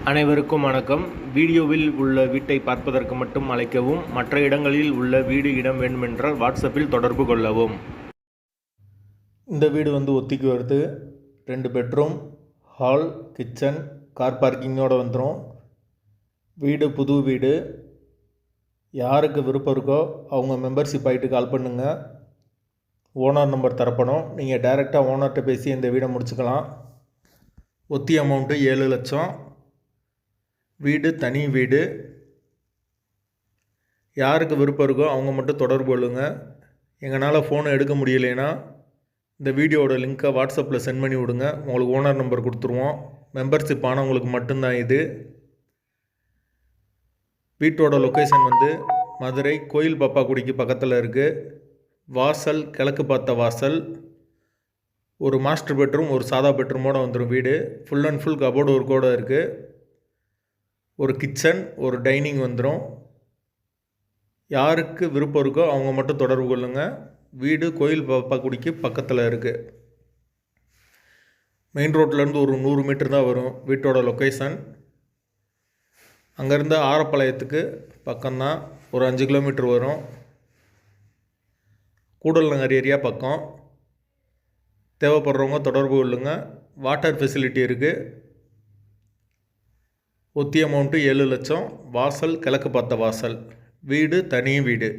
அனைவருக்கும் வணக்கம். வீடியோவில் உள்ள வீட்டை பார்ப்பதற்கு மட்டும் அழைக்கவும். மற்ற இடங்களில் உள்ள வீடு இடம் வேண்டுமென்றால் வாட்ஸ்அப்பில் தொடர்பு கொள்ளவும். இந்த வீடு ஒத்திக்கு வருது. 2 பெட்ரூம், ஹால், கிச்சன், கார் பார்க்கிங்கோடு வந்துடும். வீடு புது வீடு. யாருக்கு விருப்பம் இருக்கோ அவங்க மெம்பர்ஷிப் ஆகிட்டு கால் பண்ணுங்கள். ஓனர் நம்பர் தரப்படும். நீங்கள் டைரெக்டாக ஓனர்கிட்ட பேசி இந்த வீடை முடிச்சுக்கலாம். ஒத்தி அமௌண்ட்டு 7 லட்சம். வீடு தனி வீடு. யாருக்கு விருப்பம் இருக்கோ அவங்க மட்டும் தொடர்பு கொள்ளுங்க. எங்களால் ஃபோனை எடுக்க முடியலைன்னா இந்த வீடியோவோட லிங்க்கை வாட்ஸ்அப்பில் சென்ட் பண்ணி விடுங்க. உங்களுக்கு ஓனர் நம்பர் கொடுத்துருவோம். மெம்பர்ஷிப் ஆனவங்களுக்கு மட்டும்தான் இது. வீட்டோட லொக்கேஷன் மதுரை கோயில் பாப்பாக்குடிக்கு பக்கத்தில் இருக்குது. வாசல் கிழக்கு பார்த்த வாசல். ஒரு மாஸ்டர் பெட்ரூம், ஒரு சாதா பெட்ரூமோடு வந்துடும் வீடு. ஃபுல் அண்ட் ஃபுல் கபோர்டு ஒர்க்கோடு இருக்குது. ஒரு கிச்சன், ஒரு டைனிங் வந்துடும். யாருக்கு விருப்பம் இருக்கோ அவங்க மட்டும் தொடர்பு கொள்ளுங்கள். வீடு கோயில் பாப்பாக்குடிக்கு பக்கத்தில் இருக்குது. மெயின் ரோட்லேருந்து ஒரு 100 மீட்டர் தான் வரும் வீட்டோட லொக்கேஷன். அங்கேருந்து ஆரப்பாளையத்துக்கு பக்கம்தான், ஒரு 5 கிலோமீட்டர் வரும். கூடல் நகர் ஏரியா பக்கம். தேவைப்படுறவங்க தொடர்பு கொள்ளுங்கள். வாட்டர் ஃபெசிலிட்டி இருக்குது. ஒத்தி அமௌண்ட்டு 7 லட்சம். வாசல் கிழக்கு பார்த்த வாசல். வீடு தனி வீடு.